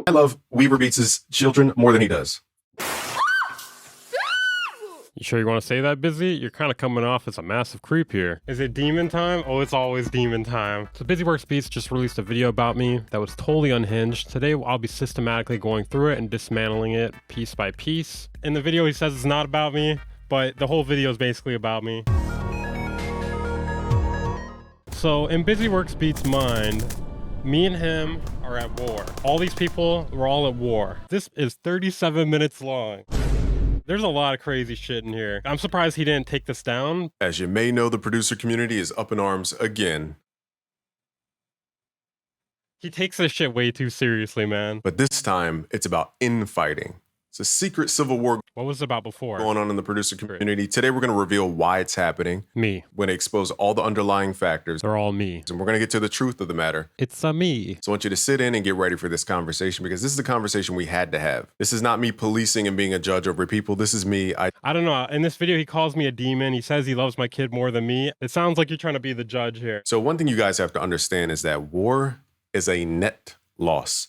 I love Weaver Beats' children more than he does. You sure you want to say that, Busy? You're kind of coming off as a massive creep here. Is it demon time? Oh, it's always demon time. So Busyworks Beats just released a video about me that was totally unhinged. Today, I'll be systematically going through it and dismantling it piece by piece. In the video, he says it's not about me, but the whole video is basically about me. So in Busyworks Beats' mind, me and him are at war. All these people, we're all at war. This is 37 minutes long. There's a lot of crazy shit in here. I'm surprised he didn't take this down. As you may know, the producer community is up in arms again. He takes this shit way too seriously, man. But this time, it's about infighting. It's a secret civil war What was it about before? going on in the producer community. Today, we're going to reveal why it's happening. Me. We're going to expose all the underlying factors. They're all me. And we're going to get to the truth of the matter. It's a me. So I want you to sit in and get ready for this conversation, because this is a conversation we had to have. This is not me policing and being a judge over people. This is me. I don't know. In this video, he calls me a demon. He says he loves my kid more than me. It sounds like you're trying to be the judge here. So one thing you guys have to understand is that war is a net loss.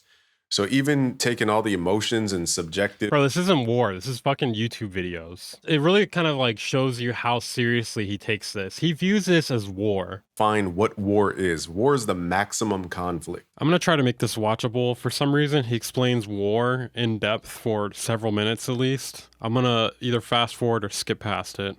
So even taking all the emotions and subjective... Bro, this isn't war. This is fucking YouTube videos. It really kind of like shows you how seriously he takes this. He views this as war. Find what war is. War is the maximum conflict. I'm going to try to make this watchable. For some reason, he explains war in depth for several minutes at least. I'm going to either fast forward or skip past it.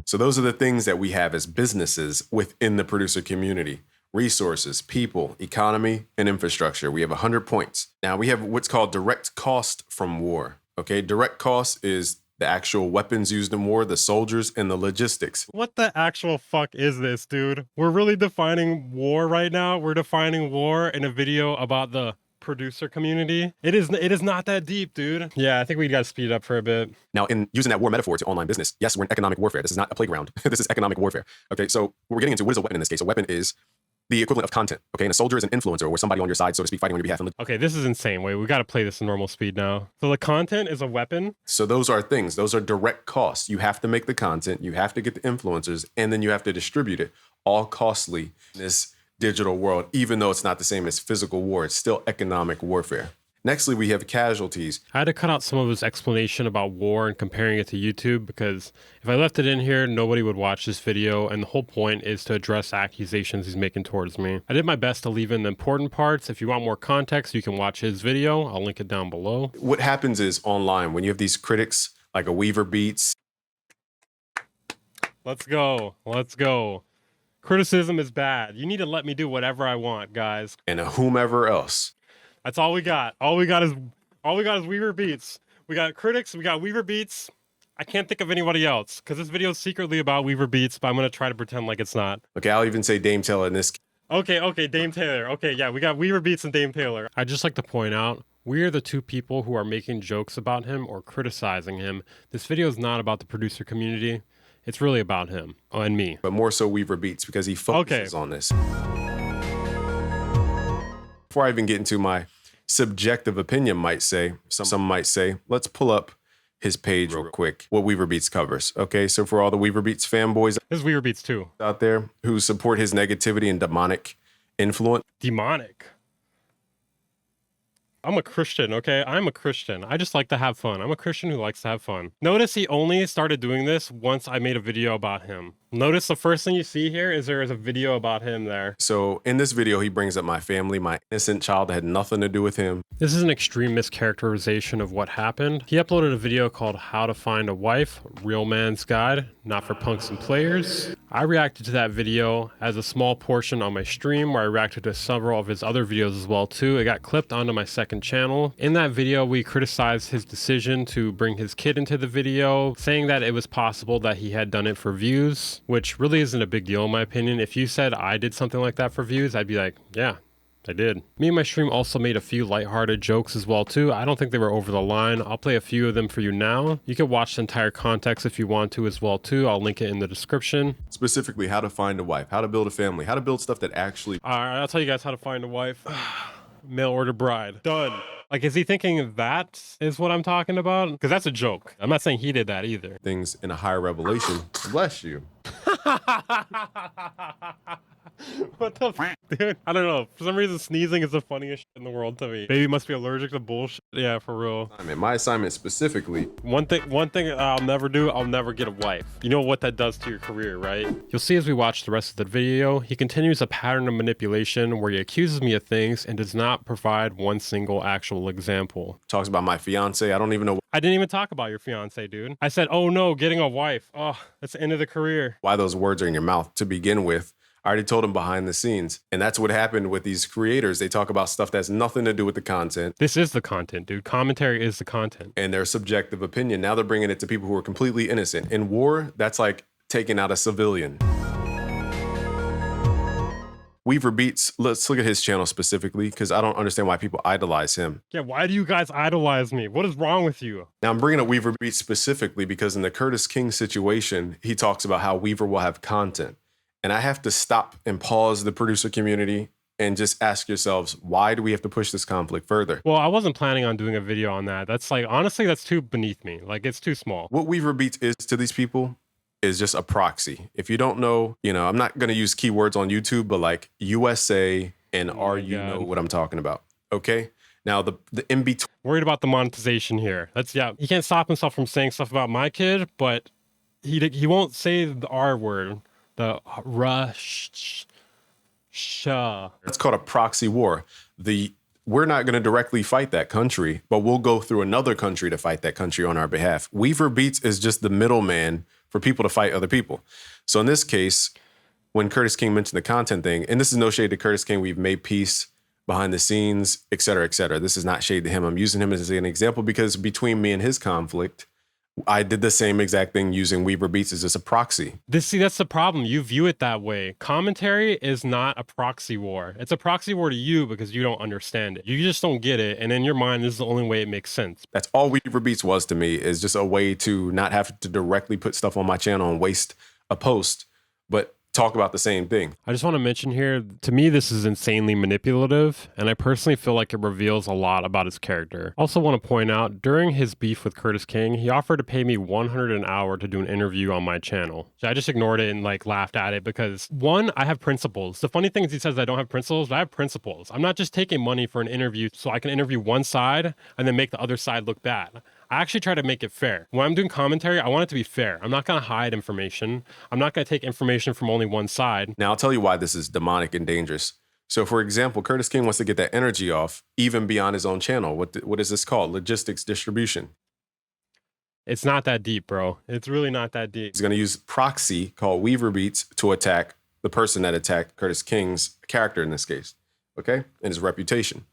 So those are the things that we have as businesses within the producer community. Resources, people, economy, and infrastructure. We have 100 points. Now we have what's called direct cost from war. Okay, direct cost is the actual weapons used in war, the soldiers, and the logistics. What the actual fuck is this, dude? We're really defining war right now. We're defining war in a video about the producer community. It is not that deep, dude. Yeah, I think we gotta speed it up for a bit. Now, in using that war metaphor to online business, yes, we're in economic warfare. This is not a playground. This is economic warfare. Okay, so what we're getting into, what is a weapon in this case? A weapon is the equivalent of content, okay? And a soldier is an influencer, or somebody on your side, so to speak, fighting on your behalf. Okay, this is insane. Wait, we gotta play this in normal speed now. So the content is a weapon? So those are things. Those are direct costs. You have to make the content, you have to get the influencers, and then you have to distribute it. All costly in this digital world, even though it's not the same as physical war. It's still economic warfare. Nextly, we have casualties. I had to cut out some of his explanation about war and comparing it to YouTube, because if I left it in here, nobody would watch this video, and the whole point is to address accusations he's making towards me. I did my best to leave in the important parts. If you want more context, you can watch his video. I'll link it down below. What happens is online, when you have these critics like a Weaver Beats. Let's go. Let's go. Criticism is bad. You need to let me do whatever I want, guys. And a whomever else. That's all we got. All we got is Weaver Beats. We got critics, we got Weaver Beats. I can't think of anybody else, because this video is secretly about Weaver Beats, but I'm going to try to pretend like it's not. Okay, I'll even say Dame Taylor in this. Okay, Dame Taylor. Okay, yeah, we got Weaver Beats and Dame Taylor. I'd just like to point out, we are the two people who are making jokes about him or criticizing him. This video is not about the producer community. It's really about him and me. But more so Weaver Beats, because he focuses on this. Before I even get into my subjective opinion, some might say, let's pull up his page real quick, what Weaver Beats covers. Okay, so for all the Weaver Beats fanboys this is Weaver Beats too out there who support his negativity and demonic influence. Demonic? I'm a Christian, okay? I'm a Christian. I just like to have fun. I'm a Christian who likes to have fun. Notice he only started doing this once I made a video about him. Notice the first thing you see here is there is a video about him there. So in this video, he brings up my family, my innocent child that had nothing to do with him. This is an extreme mischaracterization of what happened. He uploaded a video called How to Find a Wife, Real Man's Guide, Not for Punks and Players. I reacted to that video as a small portion on my stream, where I reacted to several of his other videos as well too. It got clipped onto my second channel. In that video, we criticized his decision to bring his kid into the video, saying that it was possible that he had done it for views, which really isn't a big deal in my opinion. If you said I did something like that for views, I'd be like, yeah, I did. Me and my stream also made a few lighthearted jokes as well too. I don't think they were over the line. I'll play a few of them for you now. You can watch the entire context if you want to as well too. I'll link it in the description. Specifically, how to find a wife, how to build a family, how to build stuff that actually... All right, I'll tell you guys how to find a wife. Mail order bride. Done. Like, is he thinking that is what I'm talking about? Because that's a joke. I'm not saying he did that either. Things in a higher revelation. Bless you. What the f, dude? I don't know. For some reason, sneezing is the funniest shit in the world to me. Baby must be allergic to bullshit. Yeah, for real. I mean, my assignment specifically. One thing I'll never do, I'll never get a wife. You know what that does to your career, right? You'll see as we watch the rest of the video, he continues a pattern of manipulation where he accuses me of things and does not provide one single actual example. Talks about my fiance. I don't even know I didn't even talk about your fiance, dude. I said, oh no, getting a wife. Oh, that's the end of the career. why those words are in your mouth to begin with. I already told him behind the scenes. And that's what happened with these creators. They talk about stuff that's nothing to do with the content. This is the content, dude. Commentary is the content. And their subjective opinion. Now they're bringing it to people who are completely innocent. In war, that's like taking out a civilian. Weaver Beats, let's look at his channel specifically, because I don't understand why people idolize him. Yeah, why do you guys idolize me? What is wrong with you? Now, I'm bringing up Weaver Beats specifically because in the Curtis King situation, he talks about how Weaver will have content. And I have to stop and pause the producer community and just ask yourselves, why do we have to push this conflict further? Well, I wasn't planning on doing a video on that. That's like, honestly, that's too beneath me. Like, it's too small. What Weaver Beats is to these people is just a proxy. If you don't know, I'm not going to use keywords on YouTube, but like USA and know what I'm talking about. Okay. Now the in between. Worried about the monetization here. He can't stop himself from saying stuff about my kid, but he won't say the R word. The rush. It's called a proxy war. We're not going to directly fight that country, but we'll go through another country to fight that country on our behalf. Weaver Beats is just the middleman for people to fight other people. So in this case, when Curtis King mentioned the content thing, and this is no shade to Curtis King, we've made peace behind the scenes, et cetera, et cetera. This is not shade to him. I'm using him as an example because between me and his conflict, I did the same exact thing using Weaver Beats as just a proxy. That's the problem. You view it that way. Commentary is not a proxy war. It's a proxy war to you because you don't understand it. You just don't get it. And in your mind, this is the only way it makes sense. That's all Weaver Beats was to me, is just a way to not have to directly put stuff on my channel and waste a post, but talk about the same thing. I just want to mention here, to me, this is insanely manipulative, and I personally feel like it reveals a lot about his character. Also want to point out, during his beef with Curtis King, he offered to pay me $100 an hour to do an interview on my channel. So I just ignored it and like laughed at it because, one, I have principles. The funny thing is he says I don't have principles, but I have principles. I'm not just taking money for an interview so I can interview one side and then make the other side look bad. I actually try to make it fair. When I'm doing commentary, I want it to be fair. I'm not going to hide information. I'm not going to take information from only one side. Now, I'll tell you why this is demonic and dangerous. So, for example, Curtis King wants to get that energy off even beyond his own channel. What is this called? Logistics distribution. It's not that deep, bro. It's really not that deep. He's going to use proxy called Weaver Beats to attack the person that attacked Curtis King's character in this case, okay, and his reputation.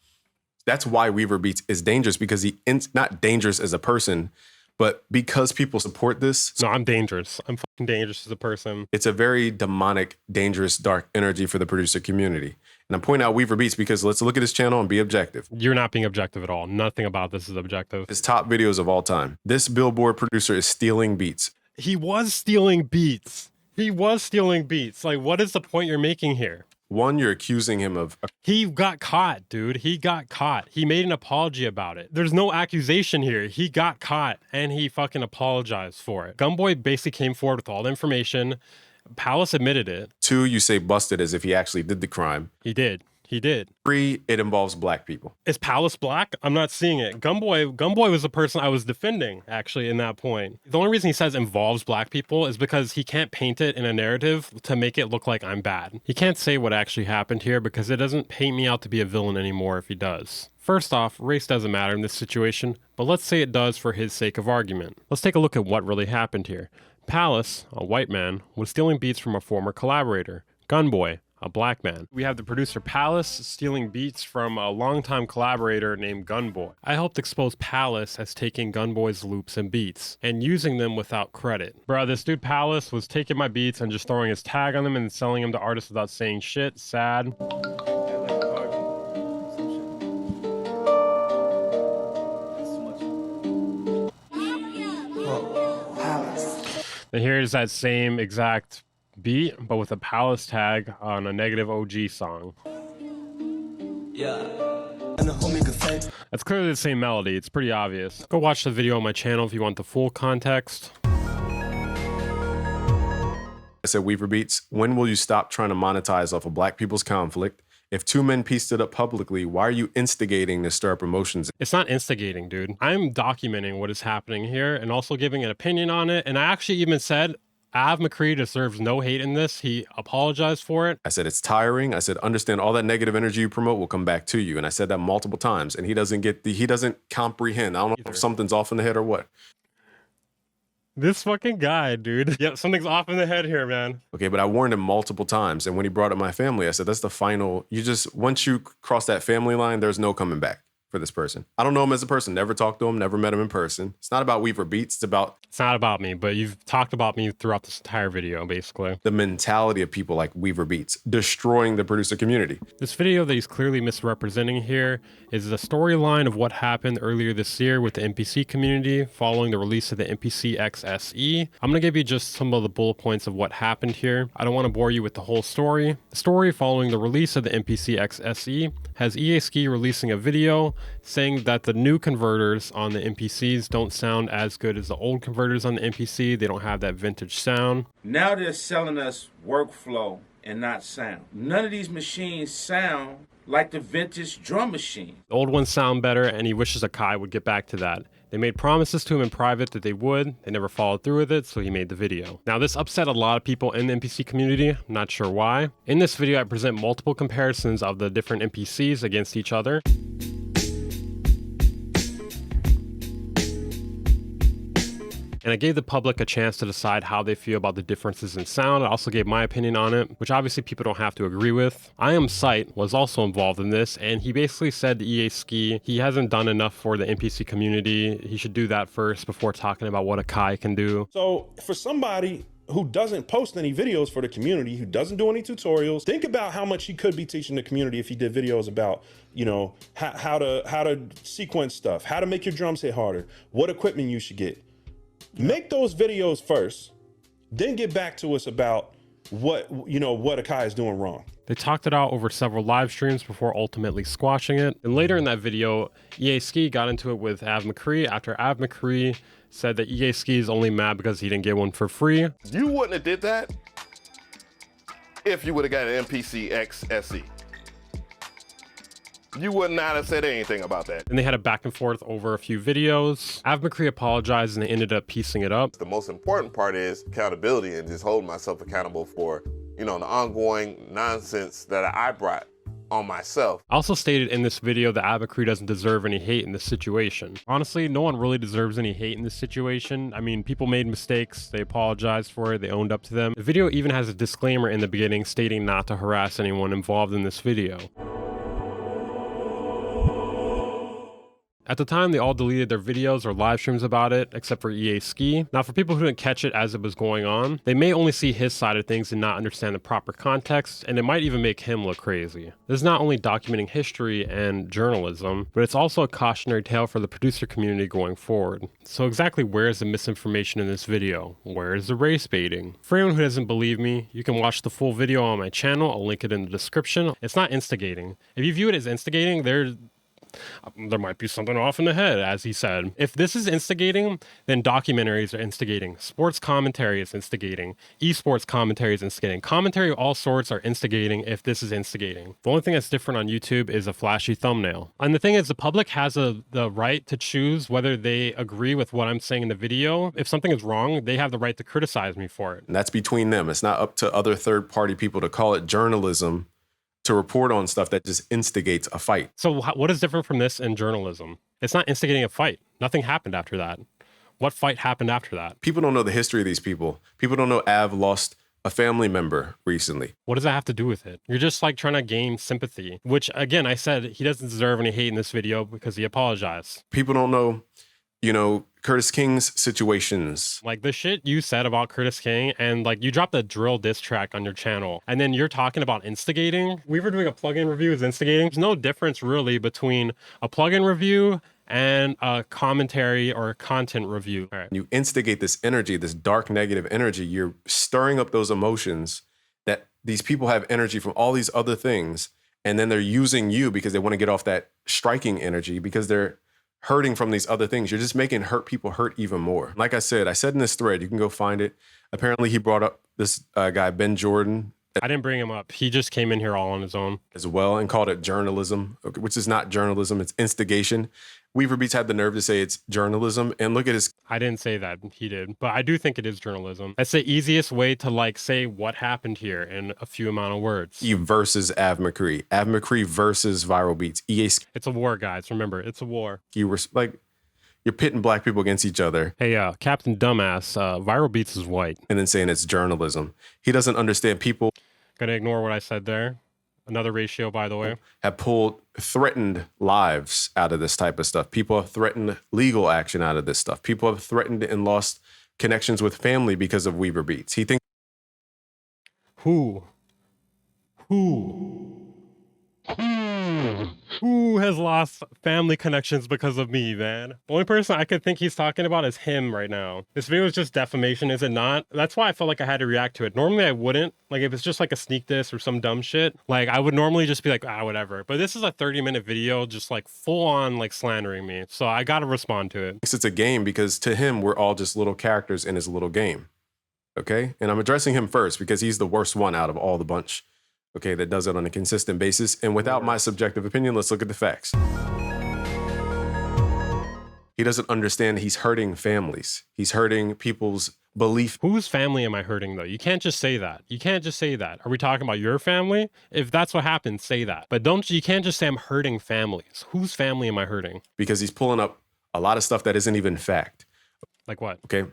That's why Weaver Beats is dangerous, because not dangerous as a person, but because people support this. No, I'm dangerous. I'm fucking dangerous as a person. It's a very demonic, dangerous, dark energy for the producer community. And I'm pointing out Weaver Beats because let's look at his channel and be objective. You're not being objective at all. Nothing about this is objective. His top videos of all time. This Billboard producer is stealing beats. He was stealing beats. He was stealing beats. Like, what is the point you're making here? One, you're accusing him of... He got caught, dude. He got caught. He made an apology about it. There's no accusation here. He got caught, and he fucking apologized for it. Gunboy basically came forward with all the information. Palace admitted it. Two, you say busted as if he actually did the crime. He did. He did. Three, it involves black people. Is Palace black? I'm not seeing it. Gunboy was the person I was defending, actually, in that point. The only reason he says involves black people is because he can't paint it in a narrative to make it look like I'm bad. He can't say what actually happened here because it doesn't paint me out to be a villain anymore if he does. First off, race doesn't matter in this situation, but let's say it does for his sake of argument. Let's take a look at what really happened here. Palace, a white man, was stealing beats from a former collaborator. Gunboy, a black man. We have the producer Palace stealing beats from a longtime collaborator named Gunboy. I helped expose Palace as taking Gunboy's loops and beats and using them without credit. Bruh, this dude Palace was taking my beats and just throwing his tag on them and selling them to artists without saying shit. Sad. And here's that same exact beat, but with a Palace tag on a Negative OG song. That's clearly the same melody. It's pretty obvious. Go watch the video on my channel if you want the full context. I said, Weaver Beats, when will you stop trying to monetize off of black people's conflict? If two men pieced it up publicly, why are you instigating to stir up emotions? It's not instigating, dude. I'm documenting what is happening here and also giving an opinion on it. And I actually even said Av McCree deserves no hate in this. He apologized for it. I said, it's tiring. I said, understand all that negative energy you promote will come back to you. And I said that multiple times. And he doesn't comprehend. I don't know if something's off in the head or what. This fucking guy, dude. Yep, something's off in the head here, man. Okay, but I warned him multiple times. And when he brought up my family, I said, that's the final. Once you cross that family line, there's no coming back for this person. I don't know him as a person. Never talked to him. Never met him in person. It's not about Weaver Beats. It's not about me, but you've talked about me throughout this entire video, basically. The mentality of people like Weaver Beats, destroying the producer community. This video that he's clearly misrepresenting here is the storyline of what happened earlier this year with the NPC community following the release of the NPC XSE. I'm going to give you just some of the bullet points of what happened here. I don't want to bore you with the whole story. The story following the release of the NPC XSE has EA Ski releasing a video saying that the new converters on the NPCs don't sound as good as the old converters on the NPC. They don't have that vintage sound. Now they're selling us workflow and not sound. None of these machines sound like the vintage drum machine. The old ones sound better, and he wishes Akai would get back to that. They made promises to him in private that they would. They never followed through with it, so he made the video. Now, this upset a lot of people in the NPC community. I'm not sure why. In this video, I present multiple comparisons of the different NPCs against each other. And I gave the public a chance to decide how they feel about the differences in sound. I also gave my opinion on it, which obviously people don't have to agree with. I Am Sight was also involved in this, and he basically said to EA Ski he hasn't done enough for the NPC community. He should do that first before talking about what Akai can do. So for somebody who doesn't post any videos for the community, who doesn't do any tutorials, think about how much he could be teaching the community if he did videos about, you know, how to sequence stuff, how to make your drums hit harder, what equipment you should get. Make those videos first, then get back to us about what Akai is doing wrong. They talked it out over several live streams before ultimately squashing it. And later in that video, EA Ski got into it with Av McCree after Av McCree said that EA Ski is only mad because he didn't get one for free. You wouldn't have did that if you would have got an NPC XSE. You would not have said anything about that. And they had a back and forth over a few videos. Av McCree apologized and they ended up piecing it up. The most important part is accountability and just holding myself accountable for, you know, the ongoing nonsense that I brought on myself. I also stated in this video that Av McCree doesn't deserve any hate in this situation. Honestly, no one really deserves any hate in this situation. I mean, people made mistakes, they apologized for it, they owned up to them. The video even has a disclaimer in the beginning stating not to harass anyone involved in this video. At the time, they all deleted their videos or live streams about it, except for EA Ski. Now, for people who didn't catch it as it was going on, they may only see his side of things and not understand the proper context, and it might even make him look crazy. This is not only documenting history and journalism, but it's also a cautionary tale for the producer community going forward. So exactly where is the misinformation in this video? Where is the race baiting? For anyone who doesn't believe me, you can watch the full video on my channel. I'll link it in the description. It's not instigating. If you view it as instigating, there might be something off in the head, as he said. If this is instigating, then documentaries are instigating. Sports commentary is instigating. Esports commentary is instigating. Commentary of all sorts are instigating if this is instigating. The only thing that's different on YouTube is a flashy thumbnail. And the thing is, the public has the right to choose whether they agree with what I'm saying in the video. If something is wrong, they have the right to criticize me for it. And that's between them. It's not up to other third-party people to call it journalism to report on stuff that just instigates a fight. So what is different from this in journalism? It's not instigating a fight. Nothing happened after that. What fight happened after that? People don't know the history of these people. People don't know Av lost a family member recently. What does that have to do with it? You're just like trying to gain sympathy, which again, I said he doesn't deserve any hate in this video because he apologized. People don't know, you know, Curtis King's situations. Like the shit you said about Curtis King, and like you dropped a drill diss track on your channel, and then you're talking about instigating. We were doing a plugin review is instigating. There's no difference really between a plugin review and a commentary or a content review. All right. You instigate this energy, this dark negative energy. You're stirring up those emotions that these people have energy from all these other things, and then they're using you because they want to get off that striking energy because they're hurting from these other things. You're just making hurt people hurt even more. Like I said in this thread, you can go find it. Apparently, he brought up this guy, Ben Jordan, I didn't bring him up. He just came in here all on his own. as well and called it journalism, which is not journalism, it's instigation. Weaver Beats had the nerve to say it's journalism, and look at his. I didn't say that. He did. But I do think it is journalism. That's the easiest way to like say what happened here in a few amount of words. E versus Av McCree. Av McCree versus Viral Beats. It's a war, guys. Remember, it's a war. You were like, you're pitting black people against each other Hey, Captain Dumbass, Viral Beats is white. and then saying it's journalism. He doesn't understand people Gonna ignore what I said there. Another ratio, by the way. have threatened lives out of this type of stuff. People have threatened legal action out of this stuff. People have threatened and lost connections with family because of Weaver Beats. He thinks Who has lost family connections because of me, man? The only person I could think he's talking about is him right now. This video is just defamation, is it not? That's why I felt like I had to react to it. Normally I wouldn't. Like if it's just like a sneak diss or some dumb shit, like I would normally just be like, whatever. But this is a 30-minute video just like full on like slandering me. So I gotta respond to it. it's a game because to him, we're all just little characters in his little game. Okay? And I'm addressing him first because he's the worst one out of all the bunch. Okay, that does it on a consistent basis. And without my subjective opinion, let's look at the facts. He doesn't understand he's hurting families. He's hurting people's belief. Whose family am I hurting though? You can't just say that. You can't just say that. Are we talking about your family? If that's what happened, say that. But you can't just say I'm hurting families. Whose family am I hurting? Because he's pulling up a lot of stuff that isn't even fact. Like what? Okay.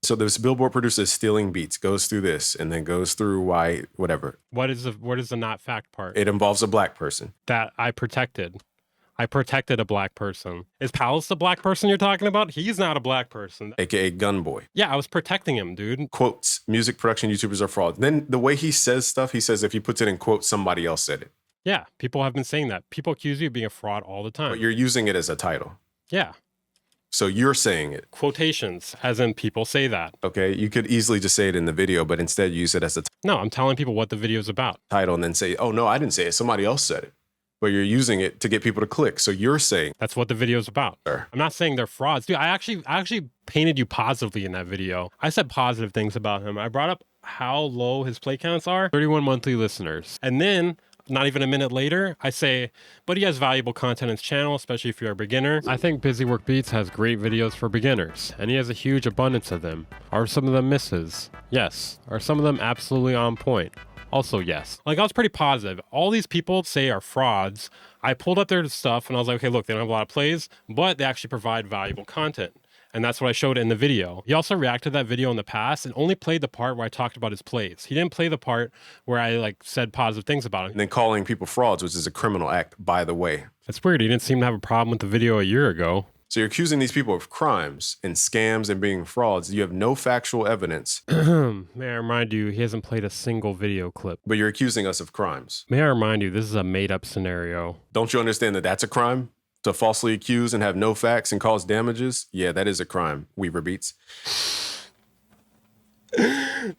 So this Billboard producer is stealing beats, goes through this, and then goes through why, whatever. What is the not fact part? It involves a black person. That I protected. I protected a black person. Is Palace the black person you're talking about? He's not a black person. AKA Gun Boy. Yeah, I was protecting him, dude. Quotes, music production YouTubers are frauds. Then the way he says stuff, he says if he puts it in quotes, somebody else said it. Yeah, people have been saying that. People accuse you of being a fraud all the time. But you're using it as a title. Yeah. So you're saying it. Quotations, as in people say that. Okay, you could easily just say it in the video, but instead use it as a No, I'm telling people what the video is about. title and then say, oh no, I didn't say it. Somebody else said it. But you're using it to get people to click. So you're saying That's what the video is about. Sure. I'm not saying they're frauds. Dude, I actually painted you positively in that video. I said positive things about him. I brought up how low his play counts are. 31 monthly listeners. And then not even a minute later, I say, but he has valuable content on his channel, especially if you're a beginner. I think Busywork Beats has great videos for beginners, and he has a huge abundance of them. Are some of them misses? Yes. Are some of them absolutely on point? Also, yes. Like, I was pretty positive. All these people say are frauds. I pulled up their stuff, and I was like, okay, look, they don't have a lot of plays, but they actually provide valuable content. And that's what I showed in the video. He also reacted to that video in the past and only played the part where I talked about his plays. He didn't play the part where I like said positive things about him. and then calling people frauds, which is a criminal act, by the way. That's weird. He didn't seem to have a problem with the video a year ago. So you're accusing these people of crimes and scams and being frauds. You have no factual evidence, May I remind you, he hasn't played a single video clip. but you're accusing us of crimes. May I remind you, this is a made-up scenario. Don't you understand that that's a crime? To falsely accuse and have no facts and cause damages? Yeah, that is a crime, Weaver Beats.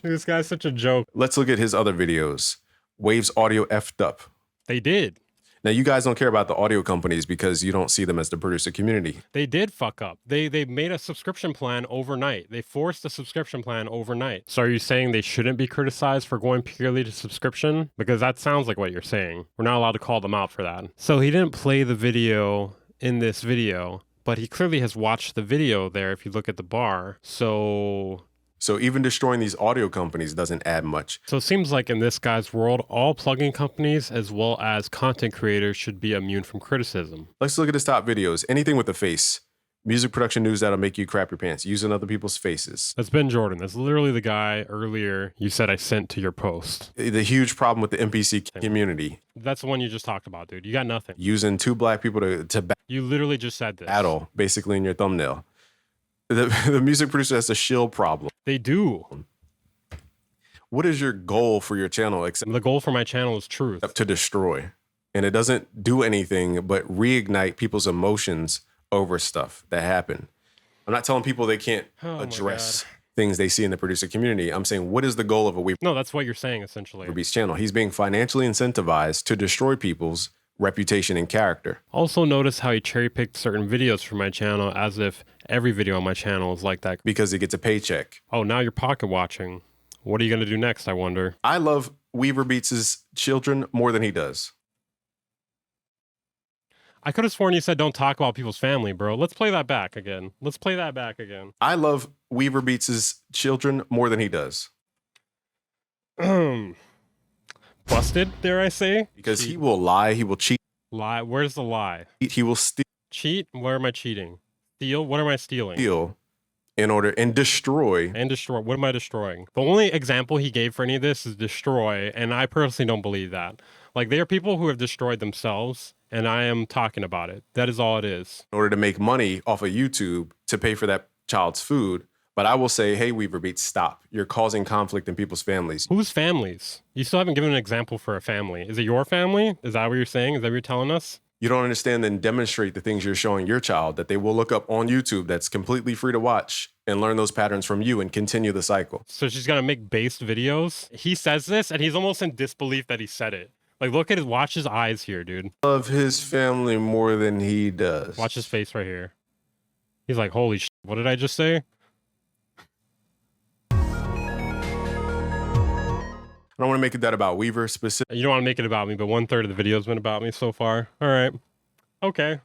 This guy's such a joke. Let's look at his other videos. Waves audio effed up. They did. Now, you guys don't care about the audio companies because you don't see them as the producer community. They did fuck up. They made a subscription plan overnight. They forced a subscription plan overnight. So are you saying they shouldn't be criticized for going purely to subscription? Because that sounds like what you're saying. We're not allowed to call them out for that. So he didn't play the video in this video, but he clearly has watched the video there if you look at the bar. So even destroying these audio companies doesn't add much. So it seems like in this guy's world, all plugin companies as well as content creators should be immune from criticism. Let's look at his top videos. Anything with a face. Music production news that'll make you crap your pants. Using other people's faces. That's Ben Jordan. That's literally the guy earlier you said I sent to your post. The huge problem with the NPC community. That's the one you just talked about, dude. You got nothing. Using two black people to You literally just said this. battle, basically, in your thumbnail. The music producer has a shill problem. They do. What is your goal for your channel except The goal for my channel is truth. to destroy? And it doesn't do anything but reignite people's emotions over stuff that happen. I'm not telling people they can't Oh my address things they see in the producer community. I'm saying, what is the goal of a Weaver No, that's what you're saying, essentially. Beats channel? He's being financially incentivized to destroy people's reputation and character. Also notice how he cherry-picked certain videos from my channel as if Every video on my channel is like that. because he gets a paycheck. Oh, now you're pocket watching. What are you going to do next, I wonder? I love Weaver Beats' children more than he does. I could have sworn you said don't talk about people's family, bro. Let's play that back again. Let's play that back again. I love Weaver Beats' children more than he does. Busted, dare I say? Because he will lie, he will cheat, Lie. Where's the lie? he will steal Cheat? Where am I cheating? Steal? What am I stealing? in order and destroy. And destroy. What am I destroying? The only example he gave for any of this is destroy, and I personally don't believe that. Like, they are people who have destroyed themselves, and I am talking about it. That is all it is. In order to make money off of YouTube to pay for that child's food. But I will say, hey, Weaver Beats, stop. You're causing conflict in people's families. Whose families? You still haven't given an example for a family. Is it your family? Is that what you're saying? Is that what you're telling us? You don't understand, then demonstrate the things you're showing your child that they will look up on YouTube that's completely free to watch and learn those patterns from you and continue the cycle. So she's gonna make based videos? He says this, and he's almost in disbelief that he said it. Like, look at watch his eyes here, dude. Love his family more than he does. Watch his face right here. He's like, holy shit, what did I just say? I don't want to make it that about Weaver specific, You don't want to make it about me, but 1/3 of the video's been about me so far. All right. Okay.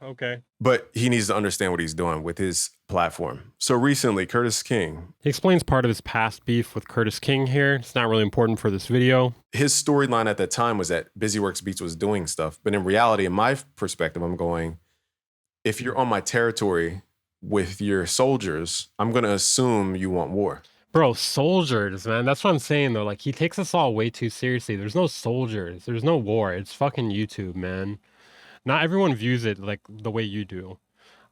but he needs to understand what he's doing with his platform. So recently, Curtis King, He explains part of his past beef with Curtis King here. It's not really important for this video. his storyline at that time was that BusyWorks Beats was doing stuff. But in reality, in my perspective, I'm going, if you're on my territory with your soldiers, I'm going to assume you want war. Bro, soldiers, man. That's what I'm saying, though. Like, he takes us all way too seriously. There's no soldiers. There's no war. It's fucking YouTube, man. Not everyone views it like the way you do.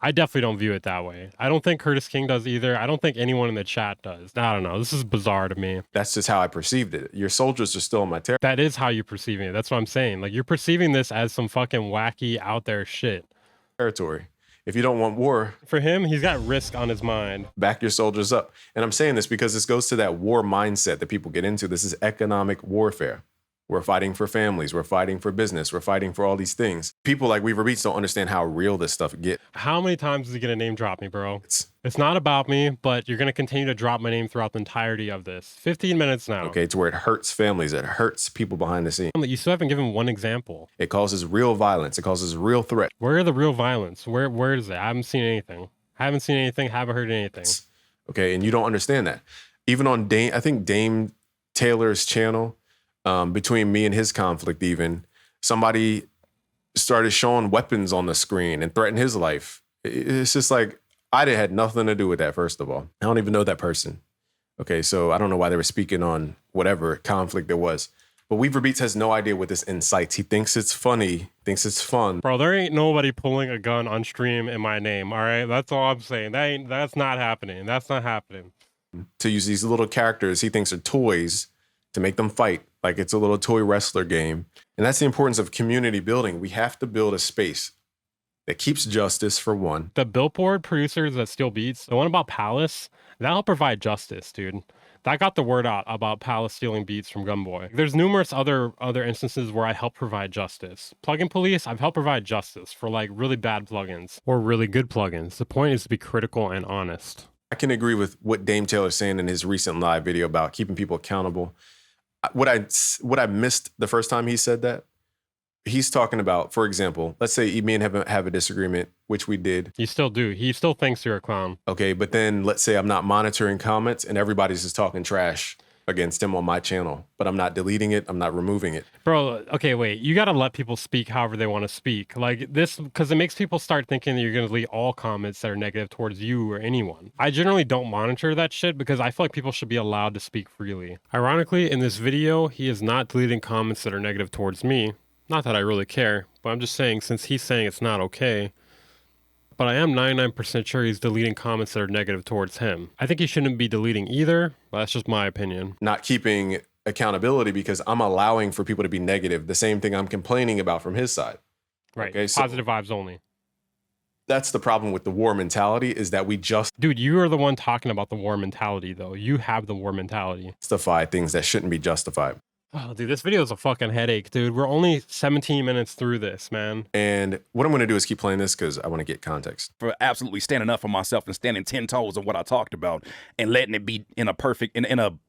I definitely don't view it that way. I don't think Curtis King does either. I don't think anyone in the chat does. I don't know. This is bizarre to me. That's just how I perceived it. Your soldiers are still on my territory. That is how you're perceiving it. That's what I'm saying. Like, you're perceiving this as some fucking wacky out there shit. If you don't want war, For him, he's got risk on his mind. back your soldiers up. And I'm saying this because this goes to that war mindset that people get into. This is economic warfare. We're fighting for families. We're fighting for business. We're fighting for all these things. People like Weaver Beats don't understand how real this stuff gets. How many times is he going to name drop me, bro? It's not about me, but you're going to continue to drop my name throughout the entirety of this. 15 minutes now. Okay, to where it hurts families. It hurts people behind the scenes. You still haven't given one example. It causes real violence. It causes real threat. Where are the real violence? Where is it? I haven't seen anything. Haven't heard anything. Okay, and you don't understand that. Even on Dame Taylor's channel, between me and his conflict, even somebody started showing weapons on the screen and threatened his life. It's just like, I had nothing to do with that, first of all. I don't even know that person. Okay, so I don't know why they were speaking on whatever conflict there was. But Weaver Beats has no idea what this incites. He thinks it's funny, thinks it's fun. Bro, there ain't nobody pulling a gun on stream in my name, all right? That's all I'm saying. That's not happening. That's not happening. To use these little characters he thinks are toys to make them fight like it's a little toy wrestler game. And that's the importance of community building. We have to build a space that keeps justice, for one. The billboard producers that steal beats, the one about Palace, that'll provide justice, dude. That got the word out about Palace stealing beats from Gunboy. There's numerous other instances where I help provide justice. Plugin Police, I've helped provide justice for like really bad plugins or really good plugins. The point is to be critical and honest. I can agree with what Dame Taylor's saying in his recent live video about keeping people accountable. What I missed the first time he said that, he's talking about, for example, let's say me and him have a disagreement, which we did. You still do. He still thinks you're a clown. Okay, but then let's say I'm not monitoring comments and everybody's just talking trash against him on my channel, but I'm not deleting it. I'm not removing it. Bro, okay, wait. You got to let people speak however they want to speak. Like this, because it makes people start thinking that you're going to delete all comments that are negative towards you or anyone. I generally don't monitor that shit because I feel like people should be allowed to speak freely. Ironically, in this video, he is not deleting comments that are negative towards me. Not that I really care, but I'm just saying, since he's saying it's not okay, but I am 99% sure he's deleting comments that are negative towards him. I think he shouldn't be deleting either, but that's just my opinion. Not keeping accountability because I'm allowing for people to be negative. The same thing I'm complaining about from his side. Right. Okay, so positive vibes only. That's the problem with the war mentality, is that we Dude, you are the one talking about the war mentality, though. You have the war mentality. justify things that shouldn't be justified. Oh, dude, this video is a fucking headache, dude. We're only 17 minutes through this, man. And what I'm going to do is keep playing this because I want to get context. For absolutely standing up for myself and standing 10 toes of what I talked about and letting it be in a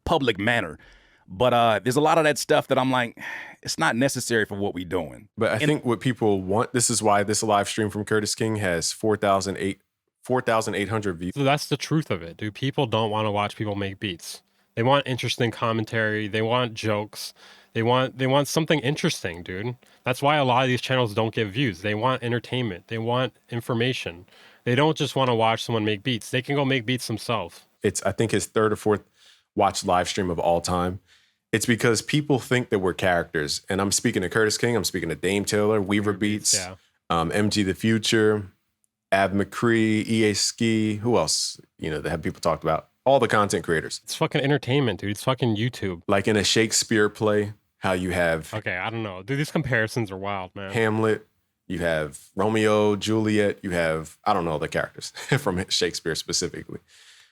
public manner. But there's a lot of that stuff that I'm like, it's not necessary for what we're doing. But I think what people want, this is why this live stream from Curtis King has 4,800 views. So that's the truth of it, dude. People don't want to watch people make beats. They want interesting commentary. They want jokes. They want something interesting, dude. That's why a lot of these channels don't get views. They want entertainment. They want information. They don't just want to watch someone make beats. They can go make beats themselves. It's, I think, his third or fourth watched live stream of all time. It's because people think that we're characters. And I'm speaking to Curtis King. I'm speaking to Dame Taylor, Weaver Beats, Yeah. MG The Future, Ab McCree, EA Ski. Who else, that have people talked about? All the content creators. It's fucking entertainment, dude. It's fucking YouTube. Like in a Shakespeare play, how you have Okay, I don't know. Dude, these comparisons are wild, man. Hamlet, you have Romeo, Juliet, you have, I don't know the characters from Shakespeare specifically.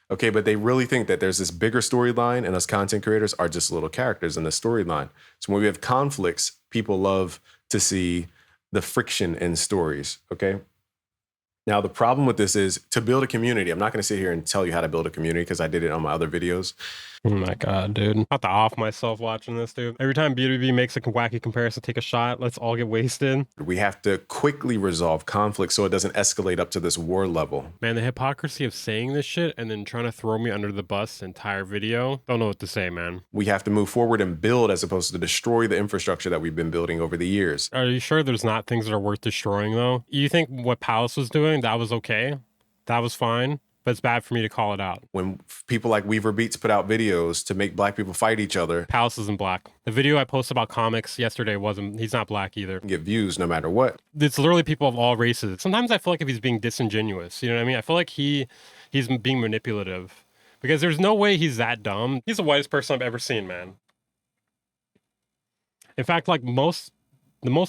Okay, but they really think that there's this bigger storyline and us content creators are just little characters in the storyline. So when we have conflicts, people love to see the friction in stories, okay? Now, the problem with this is to build a community. I'm not going to sit here and tell you how to build a community because I did it on my other videos. Oh my God, dude. I'm about to off myself watching this, dude. Every time BWB makes a wacky comparison, take a shot, let's all get wasted. We have to quickly resolve conflict so it doesn't escalate up to this war level. Man, the hypocrisy of saying this shit and then trying to throw me under the bus the entire video. Don't know what to say, man. We have to move forward and build as opposed to destroy the infrastructure that we've been building over the years. Are you sure there's not things that are worth destroying, though? You think what Palace was doing, that was okay? That was fine? But it's bad for me to call it out. When people like Weaver Beats put out videos to make black people fight each other, Palace isn't black. The video I posted about comics yesterday he's not black either. get views no matter what. It's literally people of all races. Sometimes I feel like if he's being disingenuous, you know what I mean? I feel like he's being manipulative because there's no way he's that dumb. He's the whitest person I've ever seen, man. In fact, like the most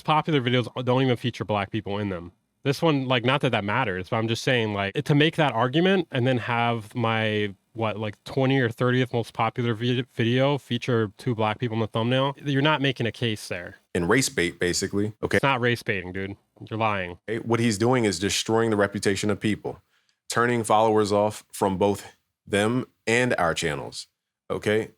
popular videos don't even feature black people in them. This one, like, not that matters, but I'm just saying, like, to make that argument and then have my, 20 or 30th most popular video feature 2 black people in the thumbnail, you're not making a case there. And race bait, basically. Okay. It's not race baiting, dude. You're lying. What he's doing is destroying the reputation of people, turning followers off from both them and our channels. Okay.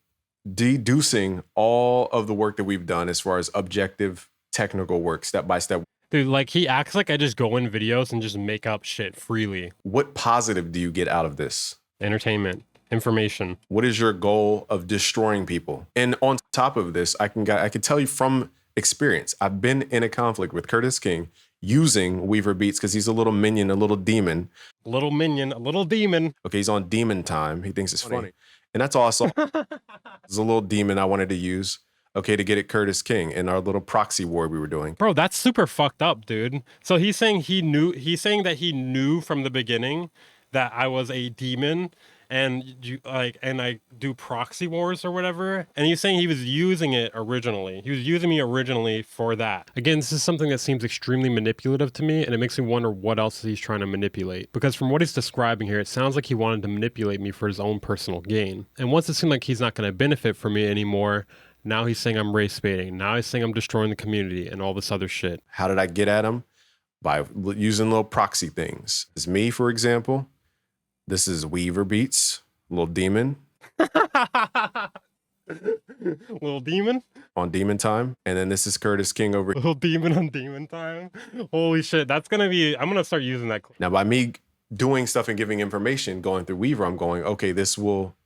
Deducing all of the work that we've done as far as objective technical work, step by step. Dude, like, he acts like I just go in videos and just make up shit freely. What positive do you get out of this? Entertainment, information. What is your goal of destroying people? And on top of this, I can tell you from experience, I've been in a conflict with Curtis King using Weaver Beats because he's a little minion, a little demon. Little minion, a little demon. Okay, he's on demon time. He thinks it's funny. And that's all I saw. There's a little demon I wanted to use. Okay, to get at Curtis King in our little proxy war we were doing. Bro, that's super fucked up, dude. So he's saying that he knew from the beginning that I was a demon and I do proxy wars or whatever. And he's saying he was using it originally. He was using me originally for that. Again, this is something that seems extremely manipulative to me, and it makes me wonder what else he's trying to manipulate. Because from what he's describing here, it sounds like he wanted to manipulate me for his own personal gain. And once it seemed like he's not going to benefit from me anymore, now he's saying I'm race baiting. Now he's saying I'm destroying the community and all this other shit. How did I get at him? By using little proxy things. It's me, for example. This is Weaver Beats, little demon. Little demon? On demon time. And then this is Curtis King over. Little demon on demon time? Holy shit, I'm gonna start using that. Now, by me doing stuff and giving information, going through Weaver, I'm going, okay, this will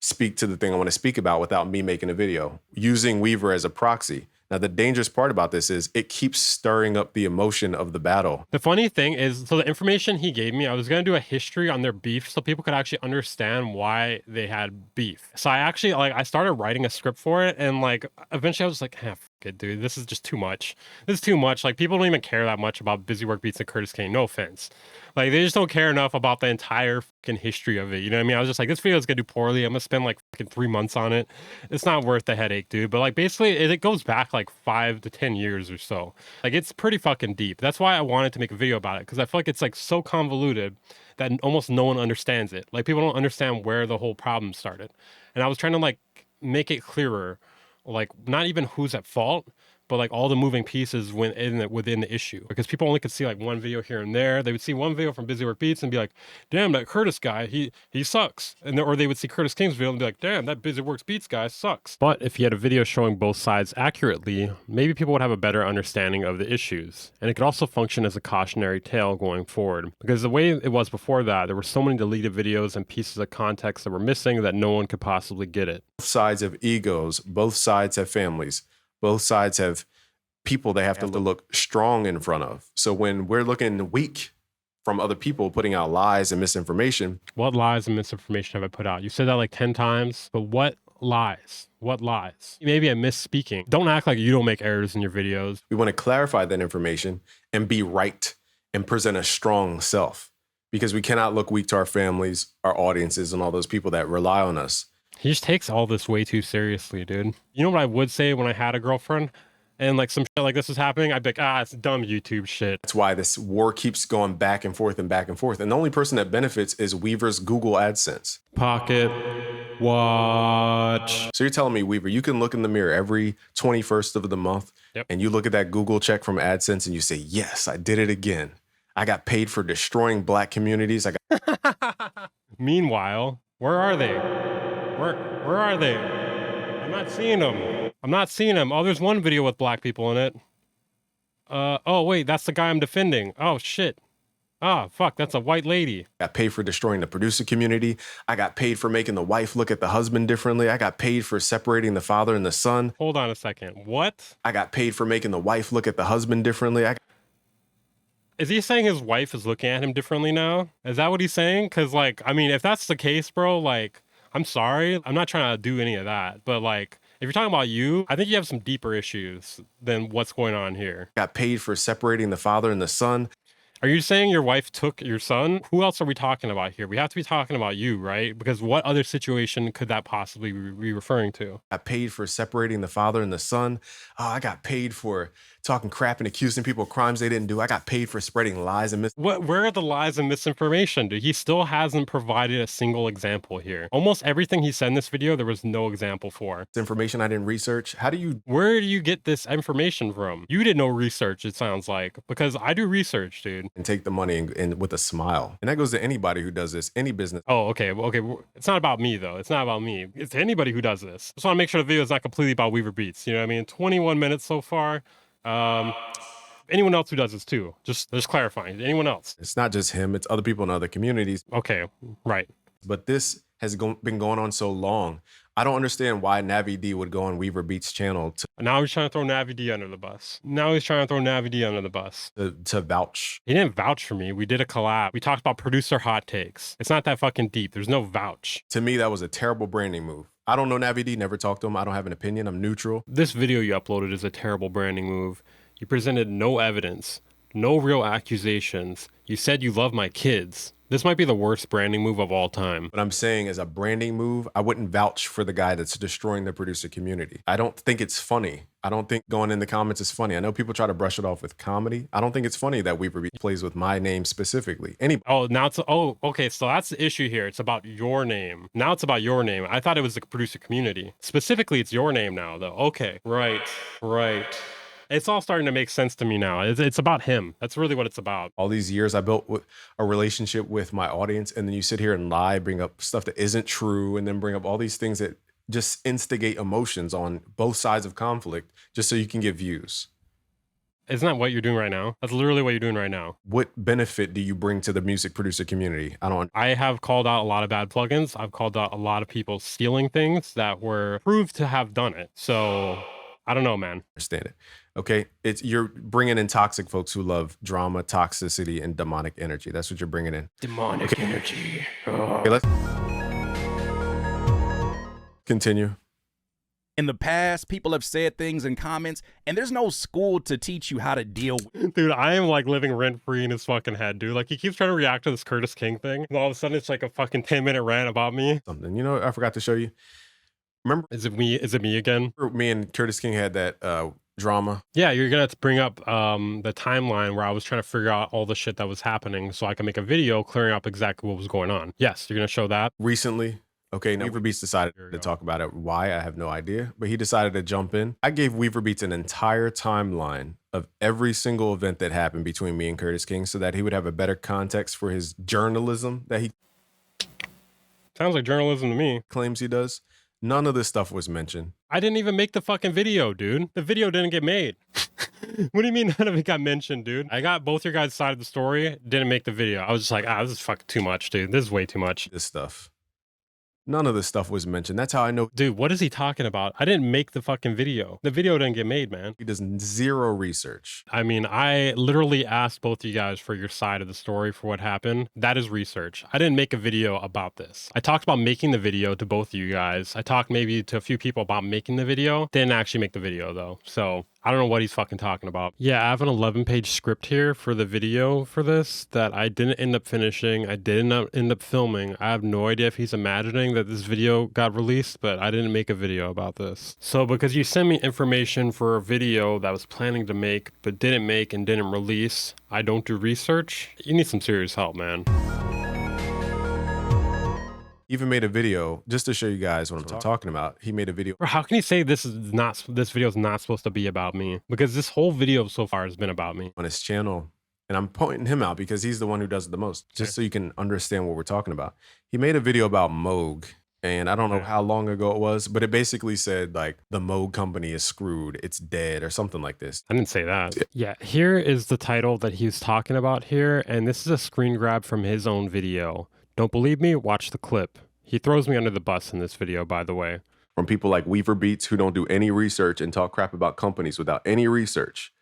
speak to the thing I want to speak about without me making a video, using Weaver as a proxy. Now, the dangerous part about this is it keeps stirring up the emotion of the battle. The funny thing is, so the information he gave me, I was going to do a history on their beef so people could actually understand why they had beef. So I started writing a script for it, and eventually I was like, fuck it, dude, this is just too much. This is too much. Like, people don't even care that much about Busy Work Beats and Curtis King. No offense. Like, they just don't care enough about the entire fucking history of it. You know what I mean? I was just like, this video is going to do poorly. I'm going to spend fucking 3 months on it. It's not worth the headache, dude. But basically, it goes back 5 to 10 years or so. It's pretty fucking deep. That's why I wanted to make a video about it, because I feel like it's so convoluted that almost no one understands it. People don't understand where the whole problem started. And I was trying to make it clearer like not even who's at fault, but like all the moving pieces within the issue. Because people only could see like one video here and there. They would see one video from Busy Work Beats and be like, damn, that Curtis guy, he sucks. Or they would see Curtis King's video and be like, damn, that Busy Works Beats guy sucks. But if he had a video showing both sides accurately, maybe people would have a better understanding of the issues. And it could also function as a cautionary tale going forward. Because the way it was before that, there were so many deleted videos and pieces of context that were missing that no one could possibly get it. Both sides have egos. Both sides have families. Both sides have people they have to look strong in front of. So when we're looking weak from other people putting out lies and misinformation. What lies and misinformation have I put out? You said that like 10 times, but what lies? What lies? Maybe I'm misspeaking. Don't act like you don't make errors in your videos. We want to clarify that information and be right and present a strong self, because we cannot look weak to our families, our audiences, and all those people that rely on us. He just takes all this way too seriously, dude. You know what I would say when I had a girlfriend and like some shit like this was happening? I'd be like, it's dumb YouTube shit. That's why this war keeps going back and forth and back and forth. And the only person that benefits is Weaver's Google AdSense. Pocket watch. So you're telling me, Weaver, you can look in the mirror every 21st of the month and you look at that Google check from AdSense and you say, yes, I did it again. I got paid for destroying black communities. Meanwhile, where are they? Where are they? I'm not seeing them. Oh, there's one video with black people in it. Oh, wait, that's the guy I'm defending. Oh, shit. Fuck, that's a white lady. I got paid for destroying the producer community. I got paid for making the wife look at the husband differently. I got paid for separating the father and the son. Hold on a second. What? I got paid for making the wife look at the husband differently. Is he saying his wife is looking at him differently now? Is that what he's saying? Because, like, I mean, if that's the case, bro, like, I'm sorry. I'm not trying to do any of that. But, like, if you're talking about you, I think you have some deeper issues than what's going on here. Got paid for separating the father and the son. Are you saying your wife took your son? Who else are we talking about here? We have to be talking about you, right? Because what other situation could that possibly be referring to? Got paid for separating the father and the son. Oh, I got paid for talking crap and accusing people of crimes they didn't do. I got paid for spreading lies and Where are the lies and misinformation, dude? He still hasn't provided a single example here. Almost everything he said in this video, there was no example for. Information I didn't research. Where do you get this information from? You did no research, it sounds like, because I do research, dude. And take the money and with a smile. And that goes to anybody who does this, any business. Oh, okay. Well, okay. It's not about me, though. It's not about me. It's anybody who does this. Just want to make sure the video is not completely about Weaver Beats. You know what I mean? 21 minutes so far. Anyone else who does this too. Just clarifying. Anyone else? It's not just him. It's other people in other communities. Okay. Right. But this has been going on so long. I don't understand why Navi D would go on Weaver Beats' channel now he's trying to throw Navi D under the bus. To vouch. He didn't vouch for me. We did a collab. We talked about producer hot takes. It's not that fucking deep. There's no vouch. To me, that was a terrible branding move. I don't know Navi D, never talked to him. I don't have an opinion. I'm neutral. This video you uploaded is a terrible branding move. You presented no evidence, no real accusations. You said you love my kids. This might be the worst branding move of all time. What I'm saying is a branding move. I wouldn't vouch for the guy that's destroying the producer community. I don't think it's funny. I don't think going in the comments is funny. I know people try to brush it off with comedy. I don't think it's funny that Weaver Beats plays with my name specifically. Okay, so that's the issue here. It's about your name. Now it's about your name. I thought it was the producer community. Specifically, it's your name now, though. Okay, right. It's all starting to make sense to me now. It's about him. That's really what it's about. All these years I built a relationship with my audience, and then you sit here and lie, bring up stuff that isn't true, and then bring up all these things that just instigate emotions on both sides of conflict just so you can get views. Isn't that what you're doing right now? That's literally what you're doing right now. What benefit do you bring to the music producer community? I have called out a lot of bad plugins. I've called out a lot of people stealing things that were proved to have done it. So I don't know, man. Understand it. Okay, you're bringing in toxic folks who love drama, toxicity, and demonic energy. That's what you're bringing in. Demonic energy. Okay, let's continue. In the past, people have said things in comments, and there's no school to teach you how to deal with. Dude, I am like living rent free in his fucking head, dude. Like he keeps trying to react to this Curtis King thing, and all of a sudden it's like a fucking 10-minute rant about me. Something, you know, I forgot to show you. Remember? Is it me again? Me and Curtis King had that drama. Yeah, you're gonna have to bring up the timeline where I was trying to figure out all the shit that was happening so I can make a video clearing up exactly what was going on. Yes, you're gonna show that. Recently, Okay, now Weaver Beats decided to talk about it. Why? I have no idea. But he decided to jump in. I gave Weaver Beats an entire timeline of every single event that happened between me and Curtis King so that he would have a better context for his journalism that he Sounds like journalism to me. claims he does. None of this stuff was mentioned. I didn't even make the fucking video, dude. The video didn't get made. What do you mean none of it got mentioned, dude? I got both your guys' side of the story, didn't make the video. I was just like, this is fucking too much, dude. This is way too much. This stuff. None of this stuff was mentioned. That's how I know. Dude, what is he talking about? I didn't make the fucking video. The video didn't get made, man. He does zero research. I mean, I literally asked both you guys for your side of the story for what happened. That is research. I didn't make a video about this. I talked about making the video to both of you guys. I talked maybe to a few people about making the video. Didn't actually make the video though. So I don't know what he's fucking talking about. Yeah, I have an 11-page script here for the video for this that I didn't end up finishing. I didn't end up filming. I have no idea if he's imagining that this video got released, but I didn't make a video about this. So because you sent me information for a video that I was planning to make, but didn't make and didn't release, I don't do research. You need some serious help, man. Even made a video just to show you guys what I'm talking about. He made a video. Bro, how can you say this video is not supposed to be about me? Because this whole video so far has been about me. On his channel, and I'm pointing him out because he's the one who does it the most, just so you can understand what we're talking about. He made a video about Moog, and I don't know how long ago it was, but it basically said like the Moog company is screwed, it's dead, or something like this. I didn't say that. Yeah, here is the title that he was talking about here, and this is a screen grab from his own video. Don't believe me? Watch the clip. He throws me under the bus in this video, by the way. From people like Weaver Beats who don't do any research and talk crap about companies without any research.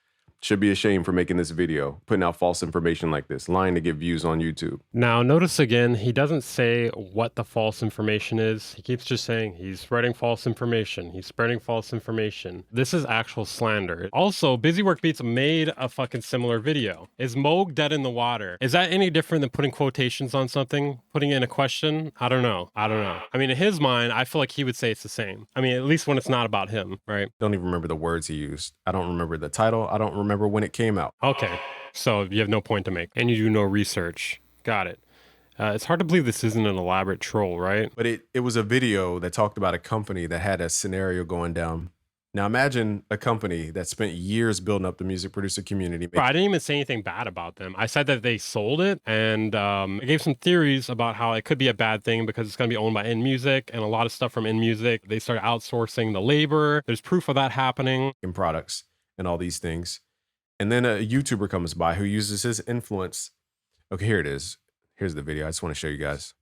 Should be ashamed for making this video, putting out false information like this, lying to get views on YouTube. Now, notice again, he doesn't say what the false information is. He keeps just saying he's spreading false information. He's spreading false information. This is actual slander. Also, Busywork Beats made a fucking similar video. Is Moog dead in the water? Is that any different than putting quotations on something? Putting in a question? I don't know. I mean, in his mind, I feel like he would say it's the same. I mean, at least when it's not about him, right? Don't even remember the words he used. I don't remember the title. I don't remember when it came out. Okay, so you have no point to make, and you do no research. Got it. It's hard to believe this isn't an elaborate troll, right? But it was a video that talked about a company that had a scenario going down. Now imagine a company that spent years building up the music producer community. Bro, I didn't even say anything bad about them. I said that they sold it, and I gave some theories about how it could be a bad thing because it's going to be owned by InMusic, and a lot of stuff from InMusic, they started outsourcing the labor. There's proof of that happening. In products and all these things. And then a YouTuber comes by who uses his influence. Okay, here it is. Here's the video. I just want to show you guys.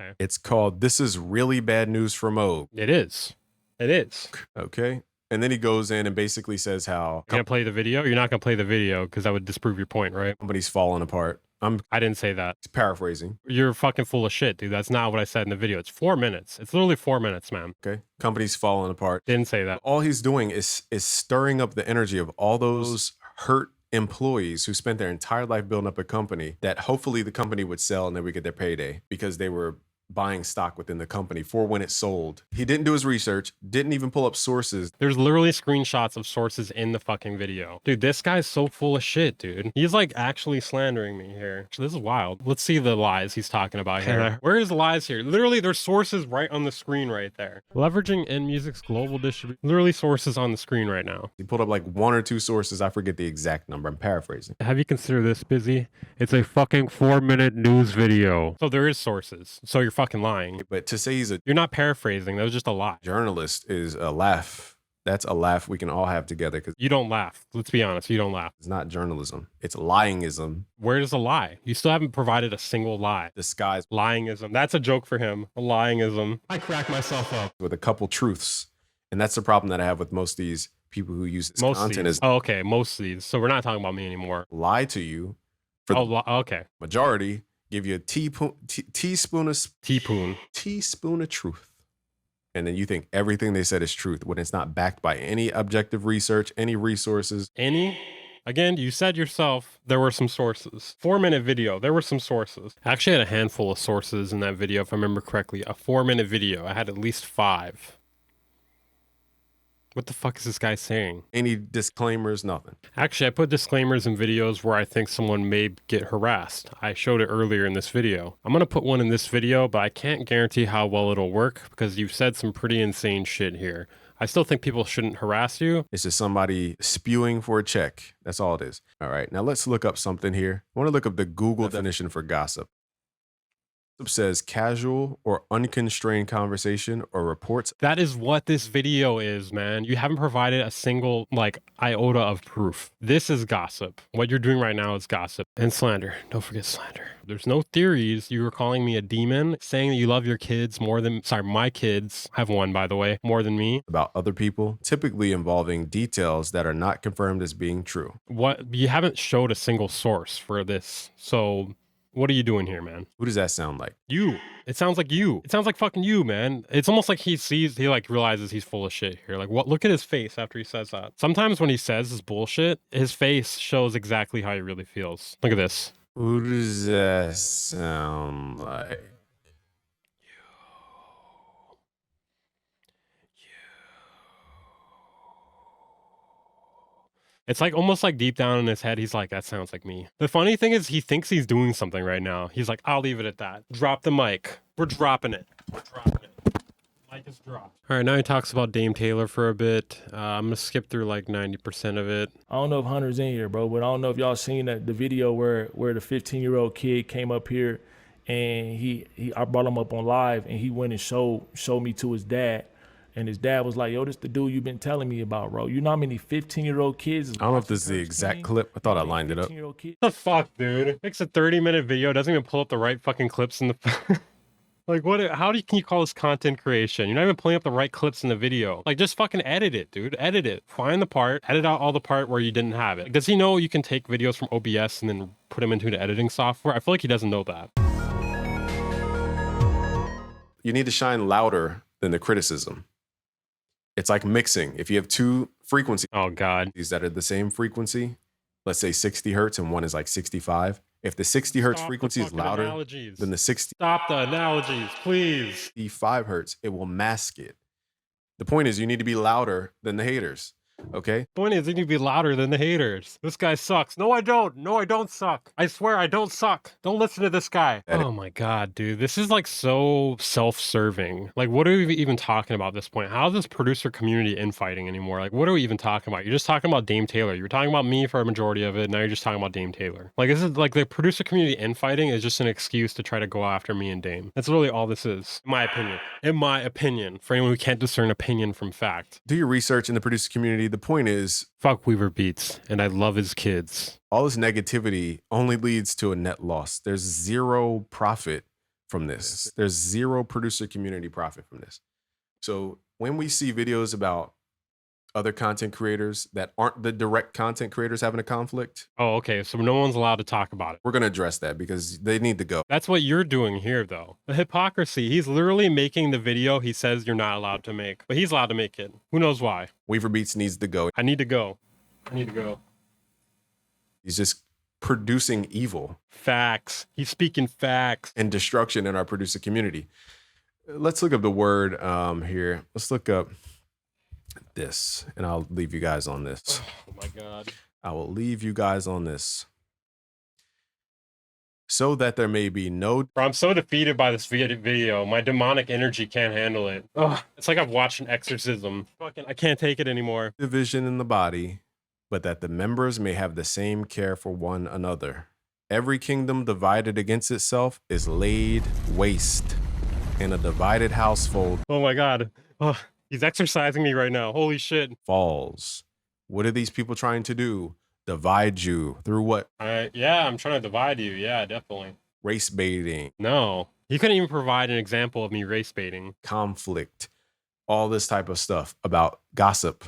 Okay. It's called This Is Really Bad News for Moog. It is. It is. Okay. And then he goes in and basically says how... You're going to play the video? You're not going to play the video because that would disprove your point, right? Company's falling apart. I didn't say that. Paraphrasing. You're fucking full of shit, dude. That's not what I said in the video. It's 4 minutes. It's literally 4 minutes, man. Okay. Company's falling apart. Didn't say that. All he's doing is stirring up the energy of all those hurt employees who spent their entire life building up a company that hopefully the company would sell and then we get their payday because they were buying stock within the company for when it sold. He didn't do his research, didn't even pull up sources. There's literally screenshots of sources in the fucking video. Dude, this guy's so full of shit, dude. He's like actually slandering me here. This is wild. Let's see the lies he's talking about here. Where is the lies here? Literally, there's sources right on the screen right there. Leveraging InMusic's global distribution. Literally sources on the screen right now. He pulled up like 1 or 2 sources. I forget the exact number. I'm paraphrasing. Have you considered this, Busy? It's a fucking 4-minute news video. So there is sources. So you're fucking lying. But to say you're not paraphrasing. That was just a lie. Journalist is a laugh. That's a laugh we can all have together. Because you don't laugh. Let's be honest. You don't laugh. It's not journalism. It's lyingism. Where does the lie? You still haven't provided a single lie. Disguise. Lyingism. That's a joke for him. A lyingism. I crack myself up. With a couple truths. And that's the problem that I have with most of these people who use this content is... Oh, okay. Most of these. So we're not talking about me anymore. Lie to you. For okay. Majority. Give you a teaspoon of truth. And then you think everything they said is truth when it's not backed by any objective research, any resources. Again, you said yourself there were some sources. 4-minute video, there were some sources. I actually had a handful of sources in that video, if I remember correctly. A 4-minute video, I had at least 5. What the fuck is this guy saying? Any disclaimers? Nothing. Actually, I put disclaimers in videos where I think someone may get harassed. I showed it earlier in this video. I'm going to put one in this video, but I can't guarantee how well it'll work because you've said some pretty insane shit here. I still think people shouldn't harass you. It's just somebody spewing for a check. That's all it is. All right, now let's look up something here. I want to look up the Google definition for gossip. Gossip says casual or unconstrained conversation or reports. That is what this video is, man. You haven't provided a single, iota of proof. This is gossip. What you're doing right now is gossip. And slander. Don't forget slander. There's no theories. You were calling me a demon, saying that you love your kids more than, my kids, I have one, by the way, more than me. About other people, typically involving details that are not confirmed as being true. What? You haven't showed a single source for this. So what are you doing here, man? Who does that sound like? You. It sounds like you. It sounds like fucking you, man. It's almost like he realizes he's full of shit here. Like, what? Look at his face after he says that. Sometimes when he says this bullshit, his face shows exactly how he really feels. Look at this. Who does that sound like? It's like almost like deep down in his head, he's like, that sounds like me. The funny thing is he thinks he's doing something right now. He's like, I'll leave it at that. Drop the mic. We're dropping it. We're dropping it. Mic is dropped. All right, now he talks about Dame Taylor for a bit. I'm going to skip through like 90% of it. I don't know if Hunter's in here, bro, but I don't know if y'all seen the video where the 15-year-old kid came up here and I brought him up on live and he went and showed me to his dad. And his dad was like, yo, this the dude you've been telling me about, bro. You know how many 15-year-old kids? I don't know if this is the exact clip. I thought I lined it up. What the fuck, dude? It makes a 30-minute video. Doesn't even pull up the right fucking clips in the... Like, what? Can you call this content creation? You're not even pulling up the right clips in the video. Like, just fucking edit it, dude. Edit it. Find the part. Edit out all the part where you didn't have it. Like, does he know you can take videos from OBS and then put them into the editing software? I feel like he doesn't know that. You need to shine louder than the criticism. It's like mixing. If you have two frequencies oh God, that are the same frequency, let's say 60 hertz and one is like 65. If the 60 hertz frequency is louder than the 65 Stop the analogies, please. 5 hertz, it will mask it. The point is you need to be louder than the haters. Okay? Point is, you need to be louder than the haters. This guy sucks. No, I don't. No, I don't suck. I swear I don't suck. Don't listen to this guy. Oh my God, dude. This is like so self-serving. Like, what are we even talking about at this point? How is this producer community infighting anymore? Like, what are we even talking about? You're just talking about Dame Taylor. You were talking about me for a majority of it. Now you're just talking about Dame Taylor. Like, this is like the producer community infighting is just an excuse to try to go after me and Dame. That's really all this is, in my opinion. In my opinion, for anyone who can't discern opinion from fact. Do your research in the producer community. The point is, fuck Weaver Beats, and I love his kids. All this negativity only leads to a net loss. There's zero profit from this. There's zero producer community profit from this. So when we see videos about other content creators that aren't the direct content creators having a conflict. Oh, okay. So no one's allowed to talk about it. We're going to address that because they need to go. That's what you're doing here, though. The hypocrisy. He's literally making the video he says you're not allowed to make, but he's allowed to make it. Who knows why? Weaver Beats needs to go. I need to go. I need to go. He's just producing evil. Facts. He's speaking facts. And destruction in our producer community. Let's look up the word here. Let's look up this, and I'll leave you guys on this. Oh my God. I will leave you guys on this. So that there may be no... Bro, I'm so defeated by this video. My demonic energy can't handle it. Ugh, it's like I've watched an exorcism. I can't take it anymore. Division in the body, but that the members may have the same care for one another. Every kingdom divided against itself is laid waste, and a divided household... Oh my God. Oh. He's exercising me right now. Holy shit. Falls. What are these people trying to do? Divide you through what? Yeah, I'm trying to divide you. Yeah, definitely. Race baiting. No. He couldn't even provide an example of me race baiting. Conflict. All this type of stuff about gossip.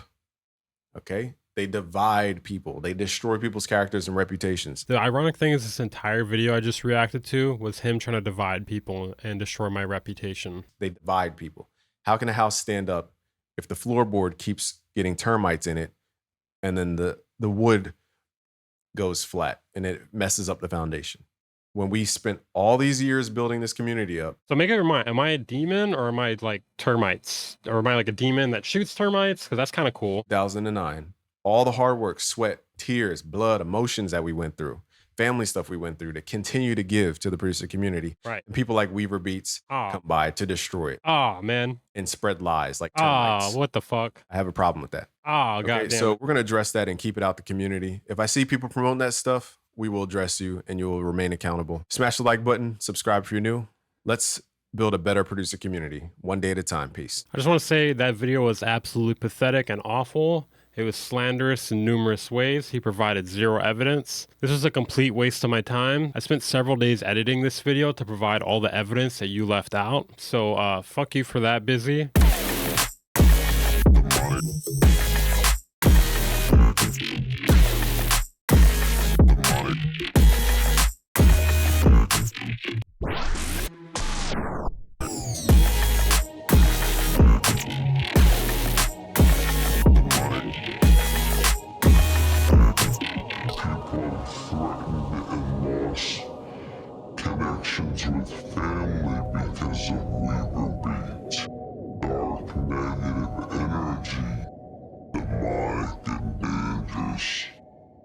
Okay? They divide people. They destroy people's characters and reputations. The ironic thing is this entire video I just reacted to was him trying to divide people and destroy my reputation. They divide people. How can a house stand up if the floorboard keeps getting termites in it and then the wood goes flat and it messes up the foundation? when we spent all these years building this community up. So make up your mind. Am I a demon or am I like termites? Or am I like a demon that shoots termites? Because that's kind of cool. 2009, all the hard work, sweat, tears, blood, emotions that we went through, family stuff we went through to continue to give to the producer community. Right. And people like Weaver Beats come by to destroy it. Oh, man. And spread lies like termites. Oh, what the fuck? I have a problem with that. Oh, okay, goddamn. So we're going to address that and keep it out the community. If I see people promoting that stuff, we will address you and you will remain accountable. Smash the like button, subscribe if you're new. Let's build a better producer community, one day at a time. Peace. I just want to say that video was absolutely pathetic and awful. It was slanderous in numerous ways. He provided zero evidence. This was a complete waste of my time. I spent several days editing this video to provide all the evidence that you left out. So fuck you for that, Busy. Connections with family because of Weaver Beats. Dark negative energy. The mind